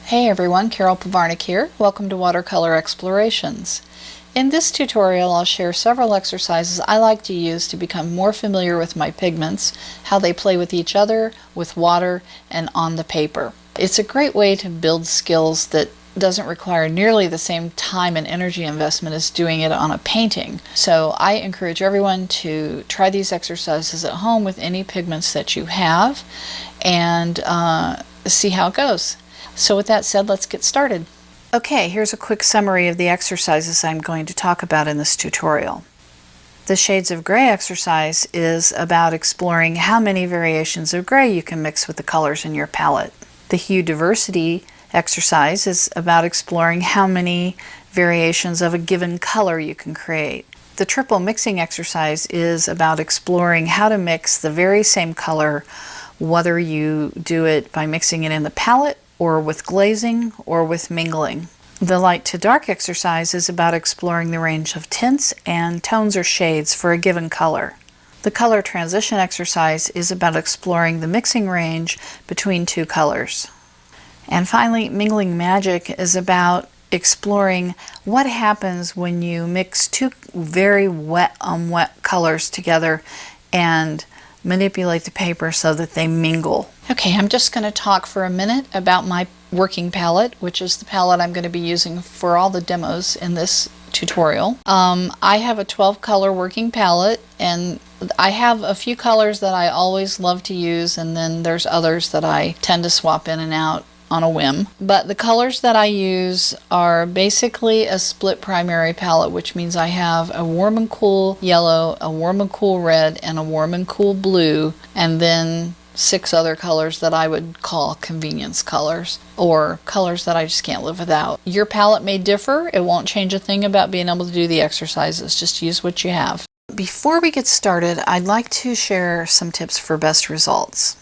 Hey everyone, Carole Pivarnik here. Welcome to Watercolor Explorations. In this tutorial I'll share several exercises I like to use to become more familiar with my pigments, how they play with each other, with water, and on the paper. It's a great way to build skills that doesn't require nearly the same time and energy investment as doing it on a painting. So I encourage everyone to try these exercises at home with any pigments that you have and see how it goes. So with that said, let's get started. Okay, here's a quick summary of the exercises I'm going to talk about in this tutorial. The Shades of Gray exercise is about exploring how many variations of gray you can mix with the colors in your palette. The Hue Diversity exercise is about exploring how many variations of a given color you can create. The Triple Mixing exercise is about exploring how to mix the very same color, whether you do it by mixing it in the palette, or with glazing, or with mingling. The Light to Dark exercise is about exploring the range of tints and tones or shades for a given color. The Color Transition exercise is about exploring the mixing range between two colors. And finally, Mingling Magic is about exploring what happens when you mix two very wet colors together and manipulate the paper so that they mingle. Okay, I'm just going to talk for a minute about my working palette, which is the palette I'm going to be using for all the demos in this tutorial. I have a 12 color working palette, and I have a few colors that I always love to use, and then there's others that I tend to swap in and out on a whim. But the colors that I use are basically a split primary palette, which means I have a warm and cool yellow, a warm and cool red, and a warm and cool blue, and then 6 other colors that I would call convenience colors, or colors that I just can't live without. Your palette may differ. It won't change a thing about being able to do the exercises. Just use what you have. Before we get started, I'd like to share some tips for best results.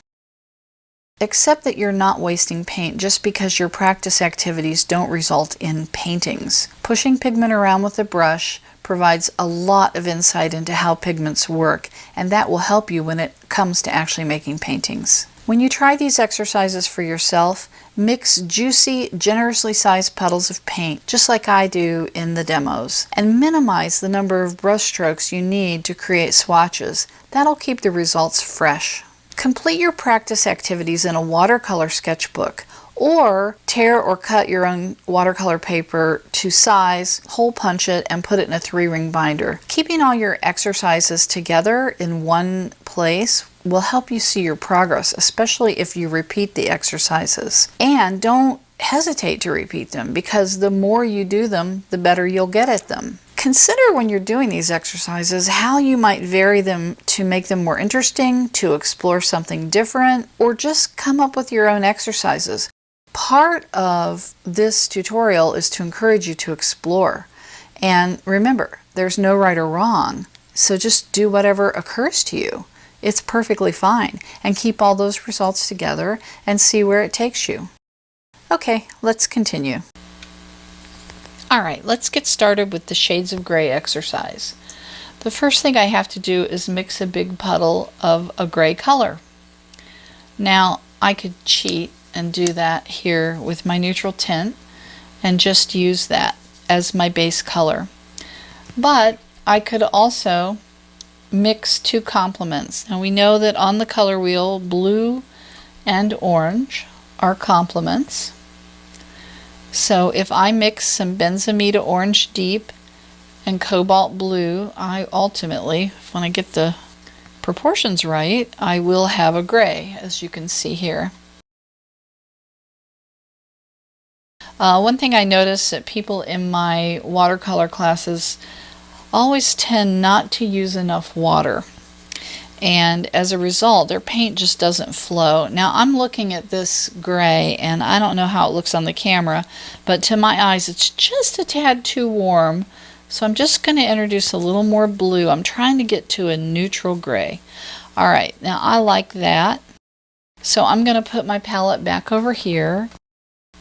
Accept that you're not wasting paint just because your practice activities don't result in paintings. Pushing pigment around with a brush provides a lot of insight into how pigments work, and that will help you when it comes to actually making paintings. When you try these exercises for yourself, mix juicy, generously sized puddles of paint, just like I do in the demos, and minimize the number of brush strokes you need to create swatches. That'll keep the results fresh. Complete your practice activities in a watercolor sketchbook, or tear or cut your own watercolor paper to size, hole punch it, and put it in a 3-ring binder. Keeping all your exercises together in one place will help you see your progress, especially if you repeat the exercises. And don't hesitate to repeat them, because the more you do them, the better you'll get at them. Consider when you're doing these exercises how you might vary them to make them more interesting, to explore something different, or just come up with your own exercises. Part of this tutorial is to encourage you to explore. And remember, there's no right or wrong, so just do whatever occurs to you. It's perfectly fine, and keep all those results together and see where it takes you. Okay, let's continue. Alright, let's get started with the Shades of Gray exercise. The first thing I have to do is mix a big puddle of a gray color. Now, I could cheat and do that here with my neutral tint and just use that as my base color. But I could also mix 2 complements. Now we know that on the color wheel, blue and orange are complements. So if I mix some Benzimida Orange Deep and Cobalt Blue, I ultimately, when I get the proportions right, I will have a gray, as you can see here. One thing I notice that people in my watercolor classes always tend not to use enough water. And as a result, their paint just doesn't flow. Now I'm looking at this gray, and I don't know how it looks on the camera, but to my eyes it's just a tad too warm. So I'm just going to introduce a little more blue. I'm trying to get to a neutral gray. Alright, now I like that. So I'm going to put my palette back over here.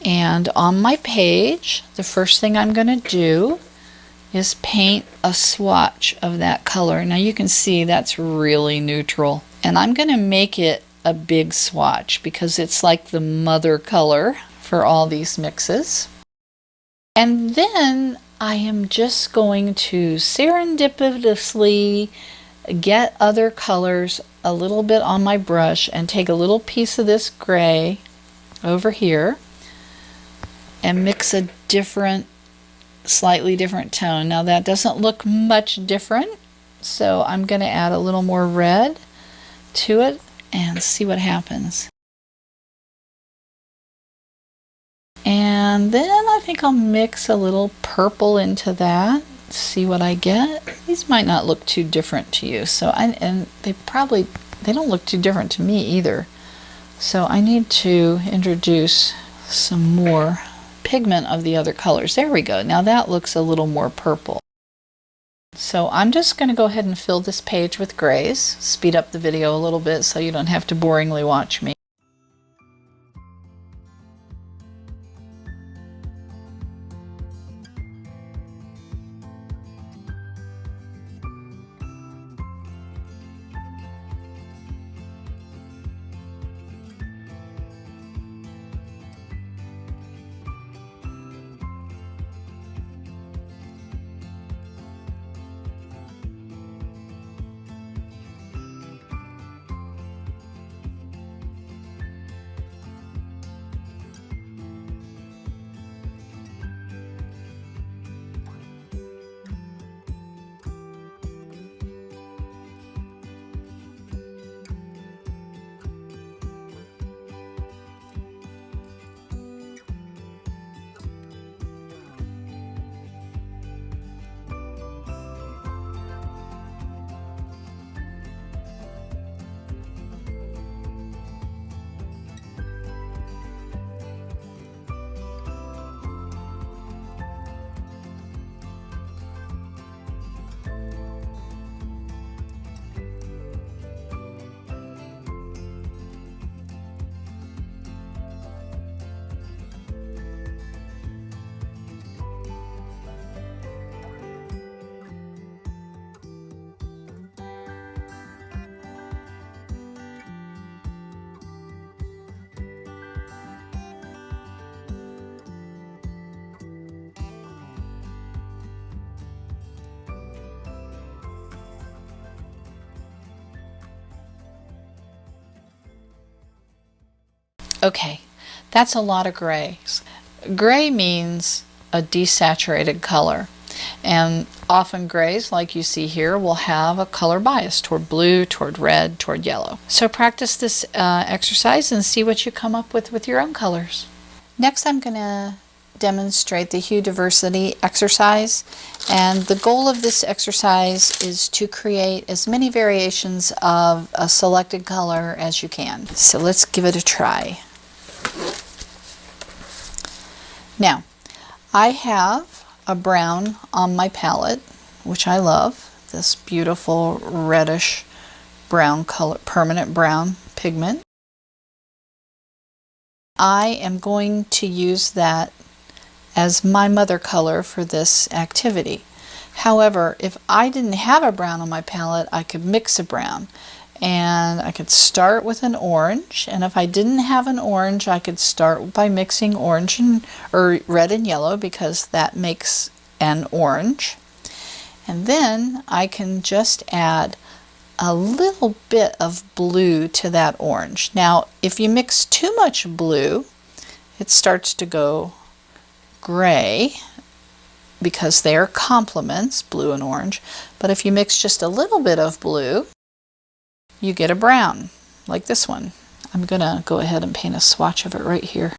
And on my page, the first thing I'm going to do is paint a swatch of that color. Now you can see that's really neutral. And I'm going to make it a big swatch because it's like the mother color for all these mixes. And then I am just going to serendipitously get other colors a little bit on my brush and take a little piece of this gray over here and mix a slightly different tone. Now that doesn't look much different, so I'm going to add a little more red to it and see what happens. And then I think I'll mix a little purple into that, see what I get. These might not look too different to you, and they don't look too different to me either. So I need to introduce some more pigment of the other colors. There we go. Now that looks a little more purple. So I'm just going to go ahead and fill this page with grays, speed up the video a little bit so you don't have to boringly watch me. Okay, that's a lot of grays. Gray means a desaturated color, and often grays, like you see here, will have a color bias toward blue, toward red, toward yellow. So practice this exercise and see what you come up with your own colors. Next, I'm going to demonstrate the hue diversity exercise, and the goal of this exercise is to create as many variations of a selected color as you can. So let's give it a try. Now, I have a brown on my palette, which I love, this beautiful reddish brown color, permanent brown pigment. I am going to use that as my mother color for this activity. However, if I didn't have a brown on my palette, I could mix a brown. And I could start with an orange, and if I didn't have an orange, I could start by mixing orange or red and yellow, because that makes an orange. And then I can just add a little bit of blue to that orange. Now, if you mix too much blue, it starts to go gray, because they are complements, blue and orange. But if you mix just a little bit of blue, you get a brown, like this one. I'm going to go ahead and paint a swatch of it right here.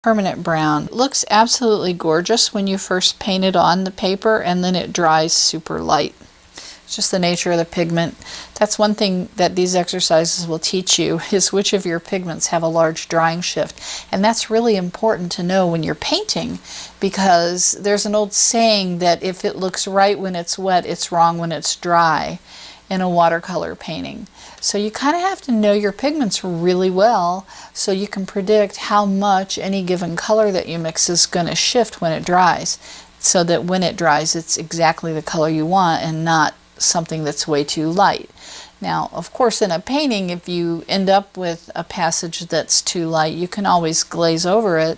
Permanent brown. It looks absolutely gorgeous when you first paint it on the paper, and then it dries super light. It's just the nature of the pigment. That's one thing that these exercises will teach you, is which of your pigments have a large drying shift. And that's really important to know when you're painting, because there's an old saying that if it looks right when it's wet, it's wrong when it's dry in a watercolor painting. So you kind of have to know your pigments really well so you can predict how much any given color that you mix is going to shift when it dries, so that when it dries it's exactly the color you want and not something that's way too light. Now, of course, in a painting, if you end up with a passage that's too light, you can always glaze over it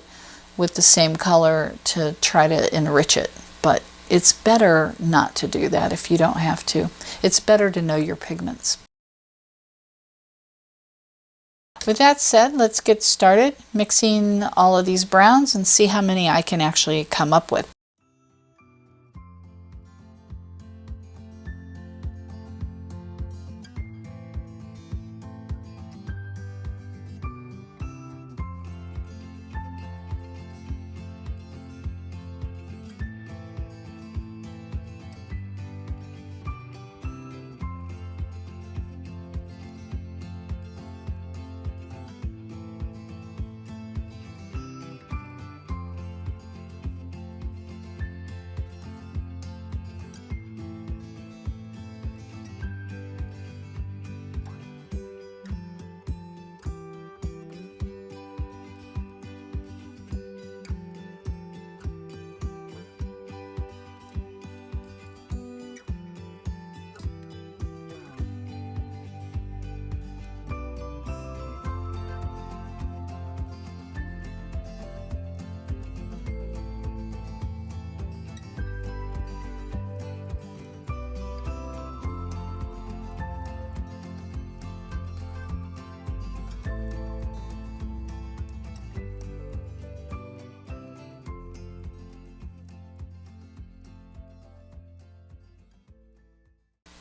with the same color to try to enrich it. But it's better not to do that if you don't have to. It's better to know your pigments. With that said, let's get started mixing all of these browns and see how many I can actually come up with.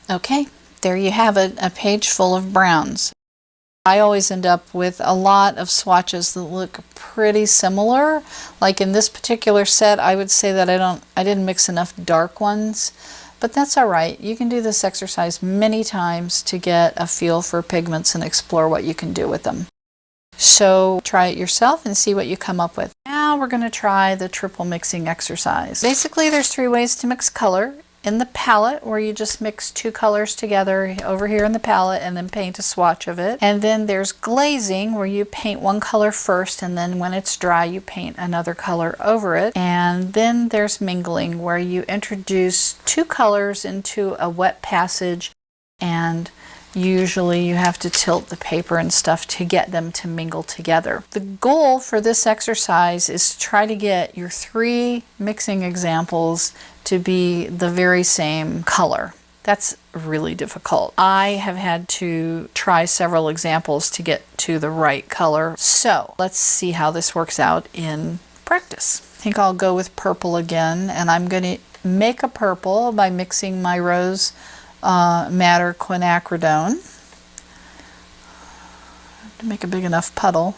Okay, there you have it, a page full of browns. I always end up with a lot of swatches that look pretty similar. Like in this particular set, I would say that I didn't mix enough dark ones, but that's all right. You can do this exercise many times to get a feel for pigments and explore what you can do with them. So try it yourself and see what you come up with. Now we're going to try the triple mixing exercise. Basically, there's 3 ways to mix color. In the palette, where you just mix 2 colors together over here in the palette and then paint a swatch of it. And then there's glazing, where you paint 1 color first and then when it's dry you paint another color over it. And then there's mingling, where you introduce 2 colors into a wet passage, and usually you have to tilt the paper and stuff to get them to mingle together. The goal for this exercise is to try to get your 3 mixing examples to be the very same color. That's really difficult. I have had to try several examples to get to the right color. So let's see how this works out in practice. I think I'll go with purple again, and I'm going to make a purple by mixing my rose madder quinacridone to make a big enough puddle.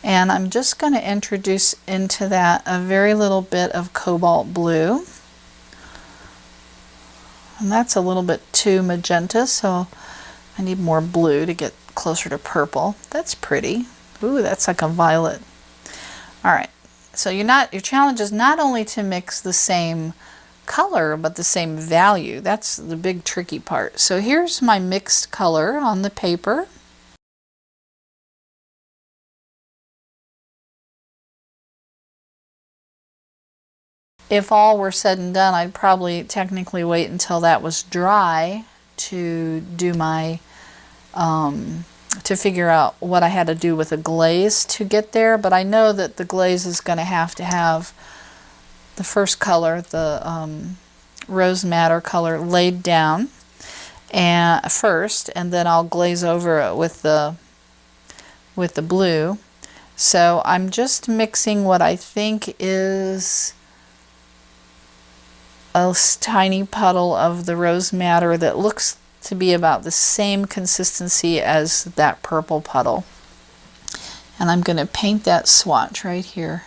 And I'm just going to introduce into that a very little bit of cobalt blue. And that's a little bit too magenta, so I need more blue to get closer to purple. That's pretty. Ooh, that's like a violet. All right, so your challenge is not only to mix the same color, but the same value. That's the big tricky part. So here's my mixed color on the paper. If all were said and done, I'd probably technically wait until that was dry to do my, to figure out what I had to do with a glaze to get there. But I know that the glaze is going to have the first color, the rose madder color, laid down and first, and then I'll glaze over it with the blue. So I'm just mixing what I think is a tiny puddle of the rose madder that looks to be about the same consistency as that purple puddle. And I'm going to paint that swatch right here.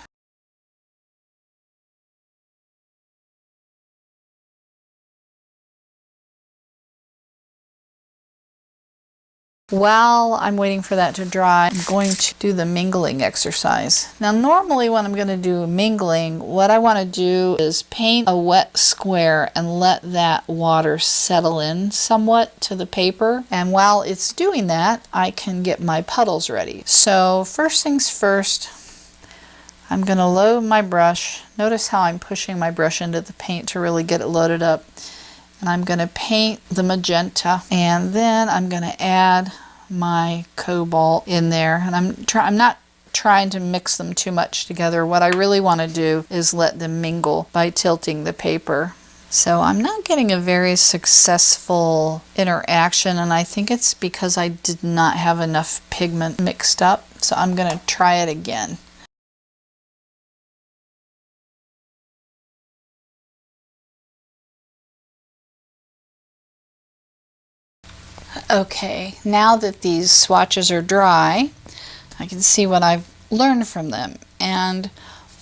While I'm waiting for that to dry, I'm going to do the mingling exercise. Now normally when I'm going to do mingling, what I want to do is paint a wet square and let that water settle in somewhat to the paper. And while it's doing that, I can get my puddles ready. So first things first, I'm going to load my brush. Notice how I'm pushing my brush into the paint to really get it loaded up. And I'm going to paint the magenta, and then I'm going to add my cobalt in there. And I'm not trying to mix them too much together. What I really want to do is let them mingle by tilting the paper. So I'm not getting a very successful interaction, and I think it's because I did not have enough pigment mixed up. So I'm going to try it again. Okay, now that these swatches are dry, I can see what I've learned from them. And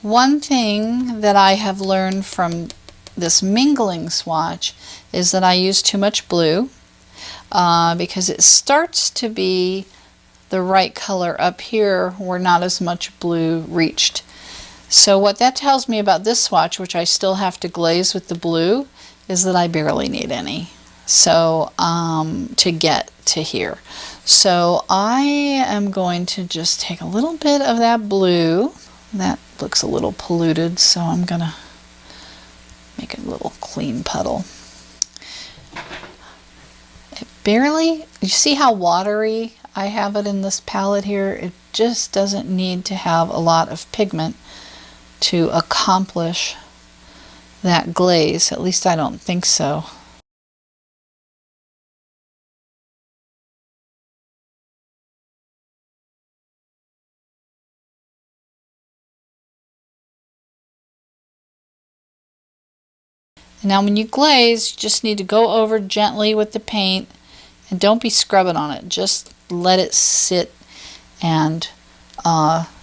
one thing that I have learned from this mingling swatch is that I use too much blue because it starts to be the right color up here where not as much blue reached. So what that tells me about this swatch, which I still have to glaze with the blue, is that I barely need any. So to get to here. So I am going to just take a little bit of that blue. That looks a little polluted, so I'm going to make a little clean puddle. It barely, you see how watery I have it in this palette here? It just doesn't need to have a lot of pigment to accomplish that glaze. At least I don't think so. Now when you glaze, you just need to go over gently with the paint and don't be scrubbing on it. Just let it sit and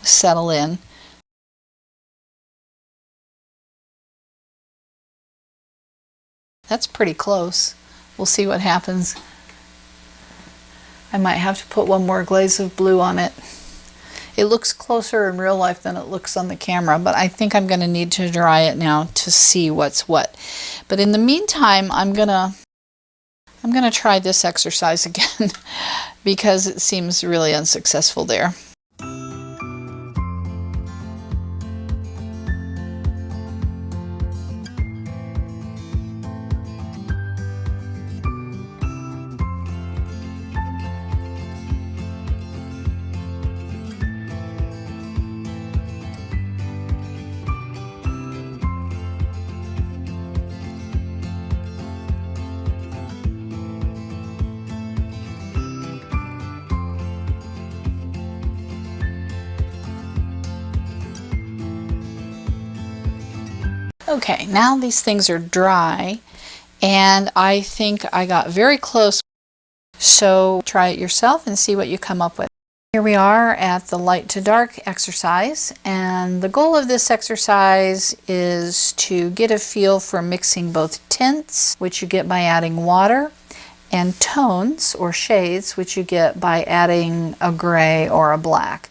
settle in. That's pretty close. We'll see what happens. I might have to put one more glaze of blue on it. It looks closer in real life than it looks on the camera, but I think I'm going to need to dry it now to see what's what. But in the meantime, I'm gonna try this exercise again because it seems really unsuccessful there. Okay, now these things are dry, and I think I got very close. So try it yourself and see what you come up with. Here we are at the light to dark exercise, and the goal of this exercise is to get a feel for mixing both tints, which you get by adding water, and tones or shades, which you get by adding a gray or a black.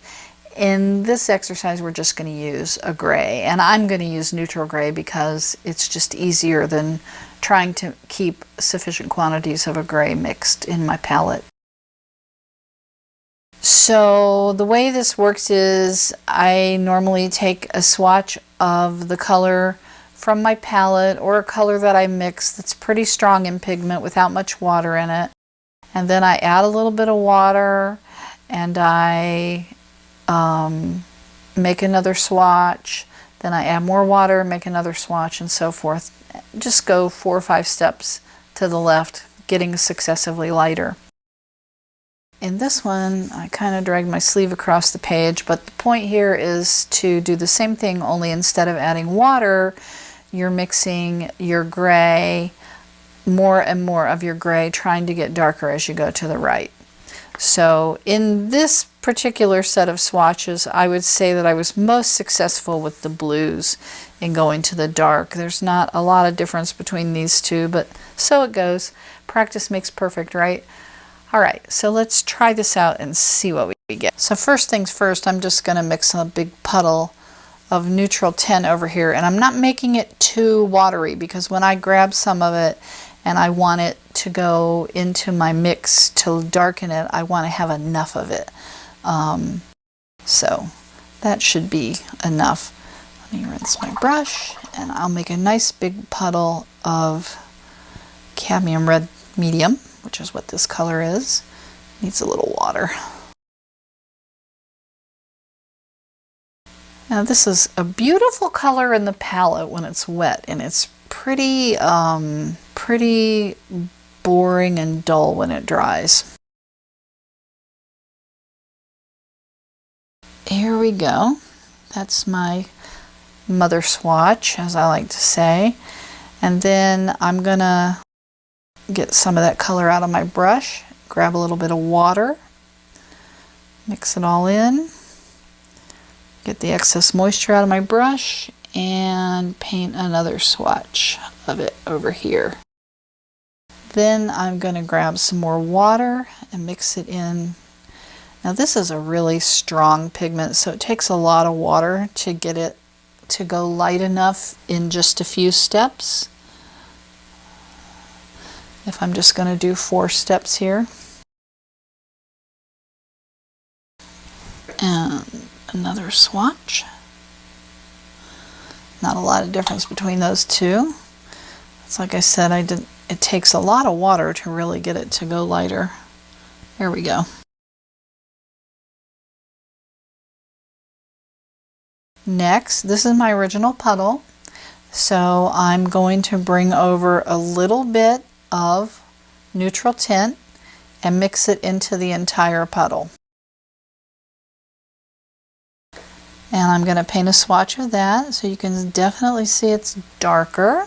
In this exercise, we're just going to use a gray, and I'm going to use neutral gray because it's just easier than trying to keep sufficient quantities of a gray mixed in my palette. So the way this works is I normally take a swatch of the color from my palette or a color that I mix that's pretty strong in pigment without much water in it, and then I add a little bit of water and I make another swatch, then I add more water, make another swatch, and so forth. Just go 4 or 5 steps to the left, getting successively lighter. In this one, I kind of dragged my sleeve across the page, but the point here is to do the same thing, only instead of adding water, you're mixing your gray, more and more of your gray, trying to get darker as you go to the right. So in this particular set of swatches, I would say that I was most successful with the blues in going to the dark. There's not a lot of difference between these two, but so it goes. Practice makes perfect, right? All right, so let's try this out and see what we get. So first things first, I'm just going to mix a big puddle of neutral 10 over here, and I'm not making it too watery because when I grab some of it and I want it to go into my mix to darken it, I want to have enough of it. So that should be enough. Let me rinse my brush, and I'll make a nice big puddle of cadmium red medium, which is what this color is. Needs a little water. Now this is a beautiful color in the palette when it's wet, and it's pretty boring and dull when it dries. Here we go. That's my mother swatch, as I like to say. And then I'm gonna get some of that color out of my brush, grab a little bit of water, mix it all in, get the excess moisture out of my brush, and paint another swatch of it over here. Then I'm going to grab some more water and mix it in. Now this is a really strong pigment, so it takes a lot of water to get it to go light enough in just a few steps. If I'm just going to do 4 steps here. And another swatch. Not a lot of difference between those two. It's like I said, it takes a lot of water to really get it to go lighter. There we go. Next, this is my original puddle, so I'm going to bring over a little bit of neutral tint and mix it into the entire puddle. And I'm going to paint a swatch of that, so you can definitely see it's darker.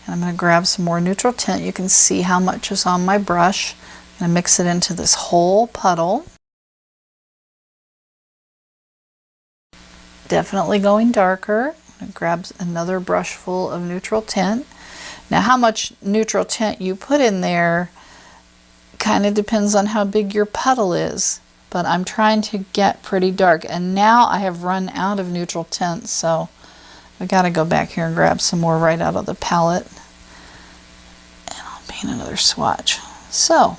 And I'm going to grab some more neutral tint. You can see how much is on my brush. I'm going to mix it into this whole puddle. Definitely going darker. I'm going to grab another brush full of neutral tint. Now how much neutral tint you put in there kind of depends on how big your puddle is. But I'm trying to get pretty dark, and now I have run out of neutral tint, so I gotta go back here and grab some more right out of the palette, and I'll paint another swatch. So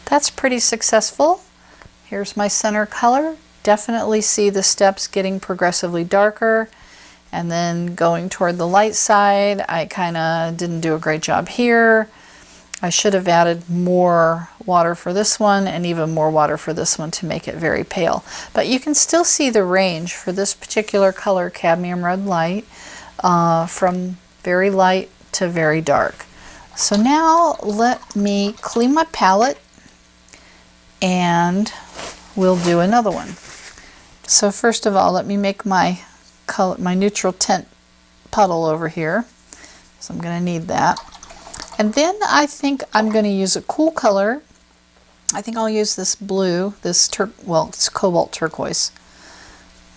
that's pretty successful. Here's my center color. Definitely see the steps getting progressively darker, and then going toward the light side. I kind of didn't do a great job here. I should have added more water for this one and even more water for this one to make it very pale. But you can still see the range for this particular color, cadmium red light, from very light to very dark. So now let me clean my palette and we'll do another one. So first of all, let me make my neutral tint puddle over here. So I'm going to need that. And then I think I'm going to use a cool color. I think I'll use this blue, it's cobalt turquoise.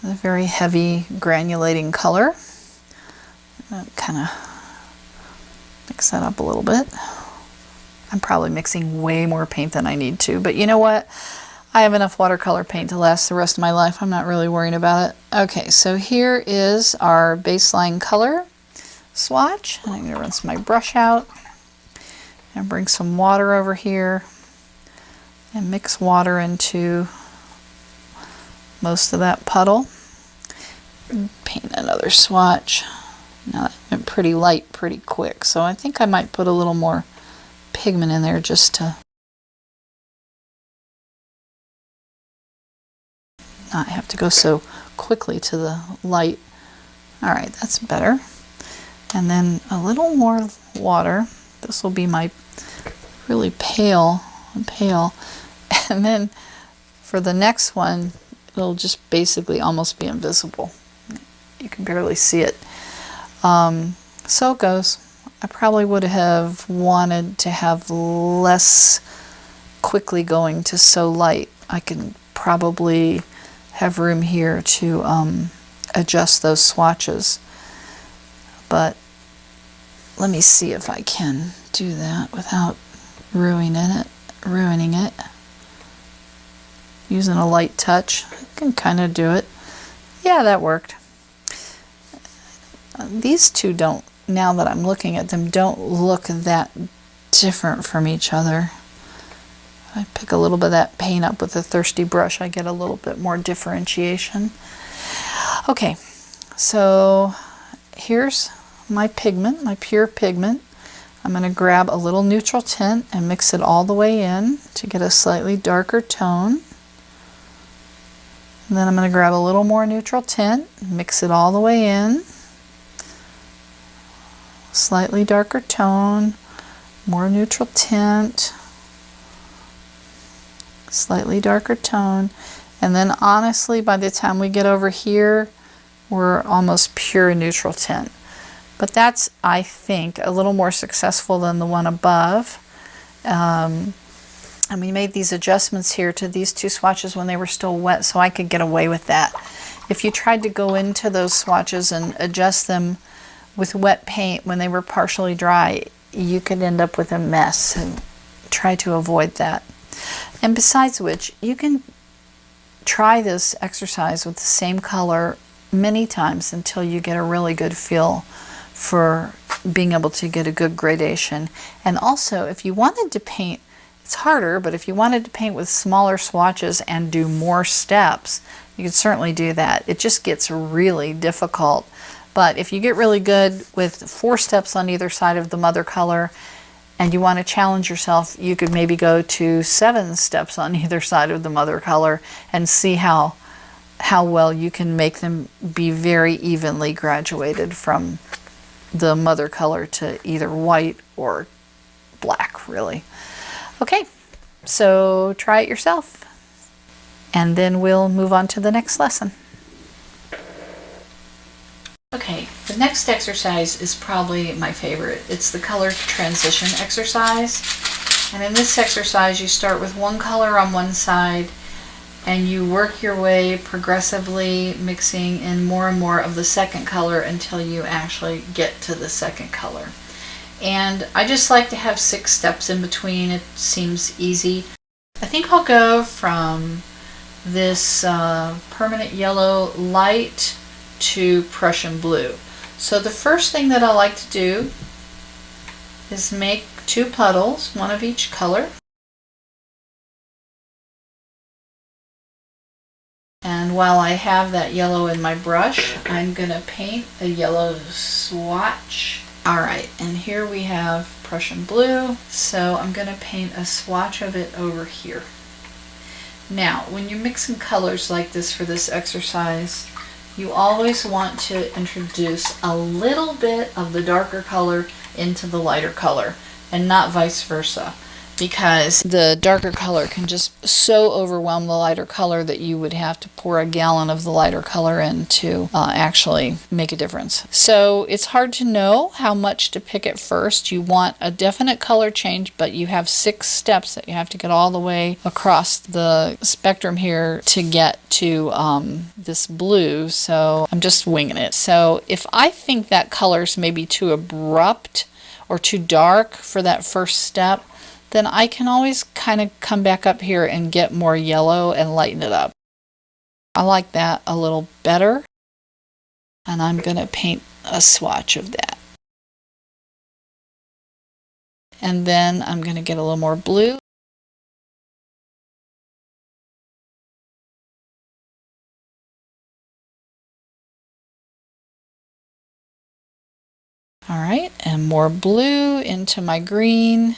A very heavy granulating color. Kind of mix that up a little bit. I'm probably mixing way more paint than I need to, but you know what? I have enough watercolor paint to last the rest of my life. I'm not really worrying about it. Okay, so here is our baseline color swatch. I'm going to rinse my brush out and bring some water over here and mix water into most of that puddle. Paint another swatch. Now that went pretty light pretty quick, so I think I might put a little more pigment in there just to not have to go so quickly to the light. Alright, that's better. And then a little more water. This will be my really pale. And then for the next one, it'll just basically almost be invisible. You can barely see it. So it goes. I probably would have wanted to have less quickly going to so light. I can probably have room here to adjust those swatches. But let me see if I can do that without ruining it. Using a light touch, I can kind of do it. Yeah, that worked. These two don't, now that I'm looking at them, don't look that different from each other. I pick a little bit of that paint up with a thirsty brush, I get a little bit more differentiation. Okay, so here's my pigment, my pure pigment. I'm going to grab a little neutral tint and mix it all the way in to get a slightly darker tone. And then I'm going to grab a little more neutral tint, mix it all the way in. Slightly darker tone, more neutral tint, slightly darker tone, and then honestly by the time we get over here we're almost pure neutral tint. But that's, I think, a little more successful than the one above. And we made these adjustments here to these two swatches when they were still wet, so I could get away with that. If you tried to go into those swatches and adjust them with wet paint when they were partially dry, you could end up with a mess, and try to avoid that. And besides which, you can try this exercise with the same color many times until you get a really good feel for being able to get a good gradation. And also, if you wanted to paint, it's harder, but if you wanted to paint with smaller swatches and do more steps, you could certainly do that. It just gets really difficult. But if you get really good with 4 steps on either side of the mother color and you want to challenge yourself, you could maybe go to 7 steps on either side of the mother color and see how well you can make them be very evenly graduated from the mother color to either white or black, really. Okay, so try it yourself, and then we'll move on to the next lesson. Okay, the next exercise is probably my favorite. It's the color transition exercise. And in this exercise, you start with one color on one side and you work your way progressively mixing in more and more of the second color until you actually get to the second color. And I just like to have 6 steps in between. It seems easy. I think I'll go from this permanent yellow light to Prussian blue. So the first thing that I like to do is make 2 puddles, one of each color. And while I have that yellow in my brush, I'm going to paint a yellow swatch. Alright, and here we have Prussian blue, so I'm going to paint a swatch of it over here. Now, when you're mixing colors like this for this exercise, you always want to introduce a little bit of the darker color into the lighter color, and not vice versa, because the darker color can just so overwhelm the lighter color that you would have to pour a gallon of the lighter color in to actually make a difference. So it's hard to know how much to pick at first. You want a definite color change, but you have 6 steps that you have to get all the way across the spectrum here to get to this blue, so I'm just winging it. So if I think that color's maybe too abrupt or too dark for that first step, then I can always kind of come back up here and get more yellow and lighten it up. I like that a little better, and I'm going to paint a swatch of that. And then I'm going to get a little more blue. Alright, and more blue into my green.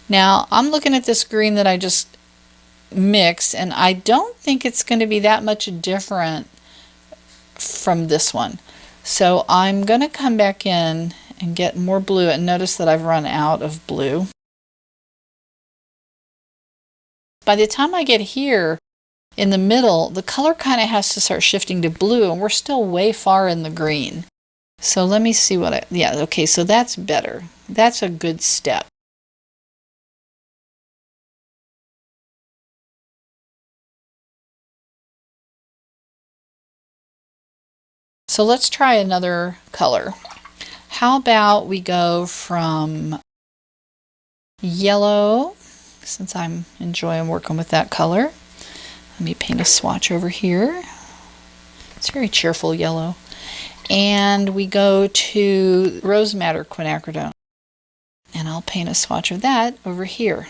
Now, I'm looking at this green that I just mixed, and I don't think it's going to be that much different from this one. So I'm going to come back in and get more blue, and notice that I've run out of blue. By the time I get here in the middle, the color kind of has to start shifting to blue, and we're still way far in the green. So let me see what yeah, okay, so that's better. That's a good step. So let's try another color. How about we go from yellow, since I'm enjoying working with that color. Let me paint a swatch over here. It's very cheerful yellow. And we go to rose madder quinacridone. And I'll paint a swatch of that over here.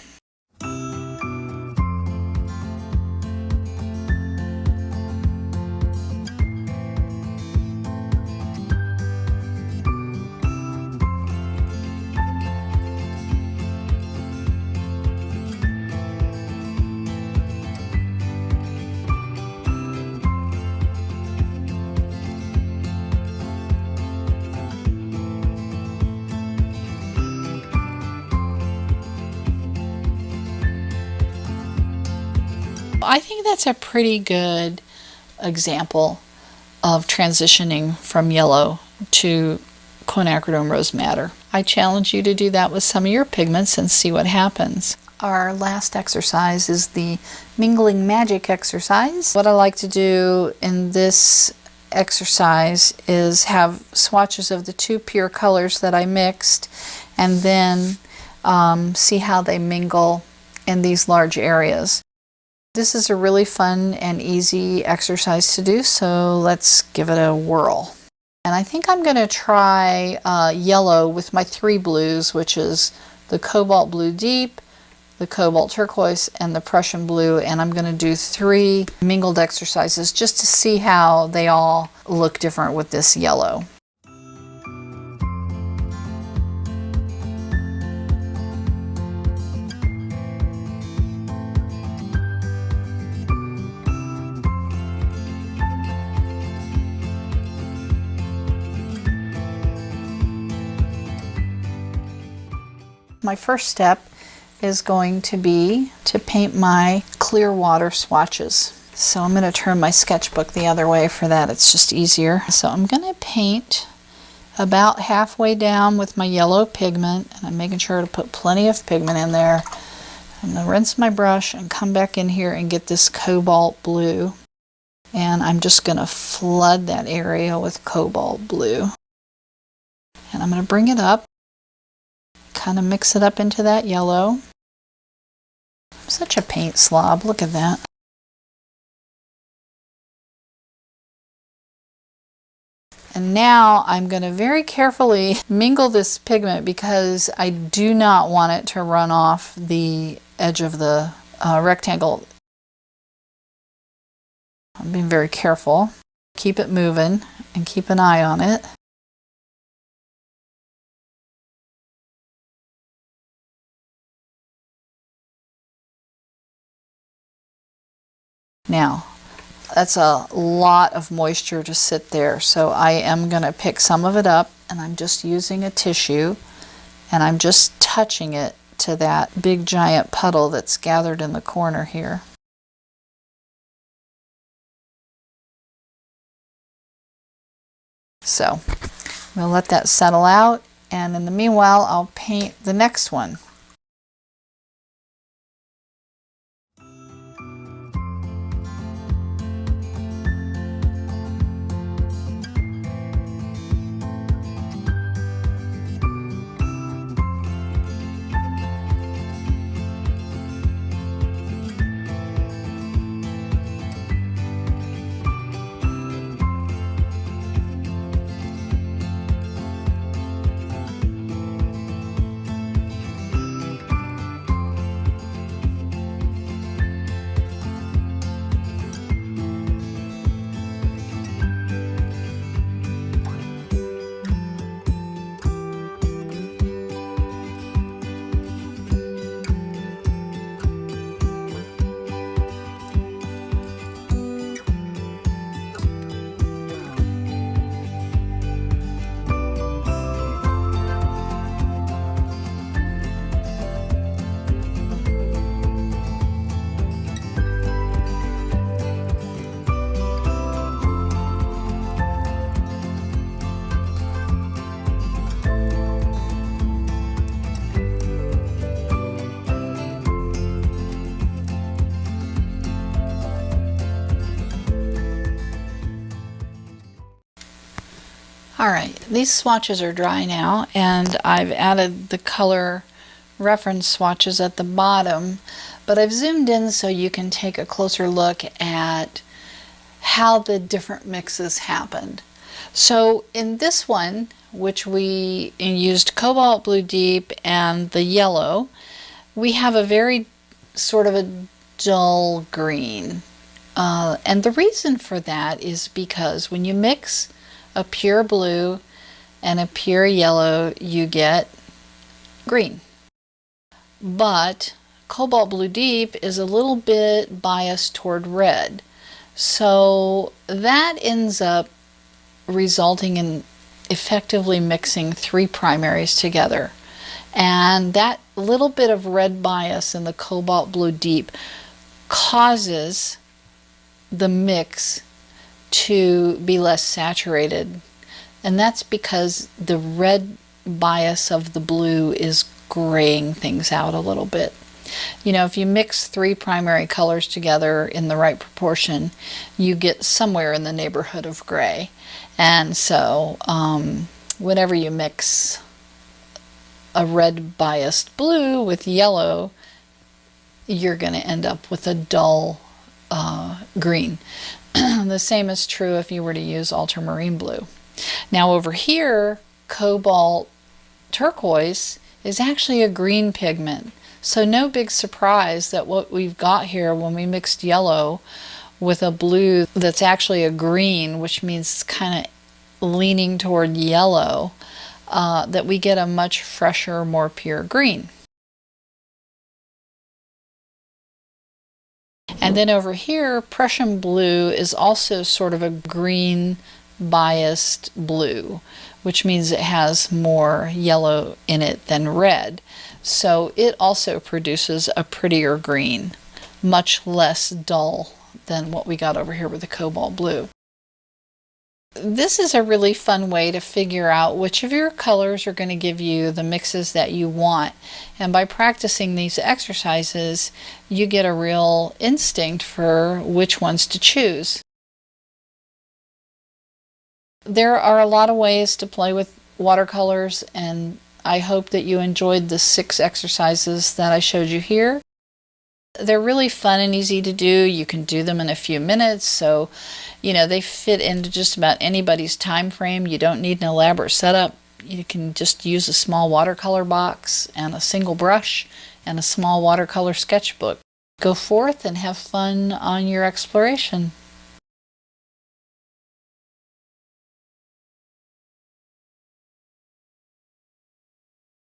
I think that's a pretty good example of transitioning from yellow to quinacridone rose madder. I challenge you to do that with some of your pigments and see what happens. Our last exercise is the mingling magic exercise. What I like to do in this exercise is have swatches of the two pure colors that I mixed, and then see how they mingle in these large areas. This is a really fun and easy exercise to do, so let's give it a whirl. And I think I'm going to try yellow with my three blues, which is the cobalt blue deep, the cobalt turquoise, and the Prussian blue, and I'm going to do 3 mingled exercises just to see how they all look different with this yellow. My first step is going to be to paint my clear water swatches. So I'm going to turn my sketchbook the other way for that. It's just easier. So I'm going to paint about halfway down with my yellow pigment, and I'm making sure to put plenty of pigment in there. I'm going to rinse my brush and come back in here and get this cobalt blue. And I'm just going to flood that area with cobalt blue. And I'm going to bring it up, kind of mix it up into that yellow. I'm such a paint slob, look at that. And now I'm going to very carefully mingle this pigment because I do not want it to run off the edge of the rectangle. I'm being very careful. Keep it moving and keep an eye on it. Now, that's a lot of moisture to sit there, so I am going to pick some of it up, and I'm just using a tissue, and I'm just touching it to that big giant puddle that's gathered in the corner here. So, I'm going to let that settle out, and in the meanwhile, I'll paint the next one. Alright, these swatches are dry now, and I've added the color reference swatches at the bottom, but I've zoomed in so you can take a closer look at how the different mixes happened. So in this one, which we used cobalt blue deep and the yellow, we have a very sort of a dull green. And the reason for that is because when you mix a pure blue and a pure yellow, you get green. But cobalt blue deep is a little bit biased toward red. So that ends up resulting in effectively mixing 3 primaries together. And that little bit of red bias in the cobalt blue deep causes the mix to be less saturated. And that's because the red bias of the blue is graying things out a little bit. You know, if you mix 3 primary colors together in the right proportion, you get somewhere in the neighborhood of gray. And so whenever you mix a red biased blue with yellow, you're going to end up with a dull green. The same is true if you were to use ultramarine blue. Now over here, cobalt turquoise is actually a green pigment. So no big surprise that what we've got here when we mixed yellow with a blue that's actually a green, which means it's kind of leaning toward yellow, that we get a much fresher, more pure green. And then over here, Prussian blue is also sort of a green biased blue, which means it has more yellow in it than red. So it also produces a prettier green, much less dull than what we got over here with the cobalt blue. This is a really fun way to figure out which of your colors are going to give you the mixes that you want. And by practicing these exercises, you get a real instinct for which ones to choose. There are a lot of ways to play with watercolors, and I hope that you enjoyed the 6 exercises that I showed you here. They're really fun and easy to do. You can do them in a few minutes, so you know they fit into just about anybody's time frame. You don't need an elaborate setup. You can just use a small watercolor box and a single brush and a small watercolor sketchbook. Go forth and have fun on your exploration.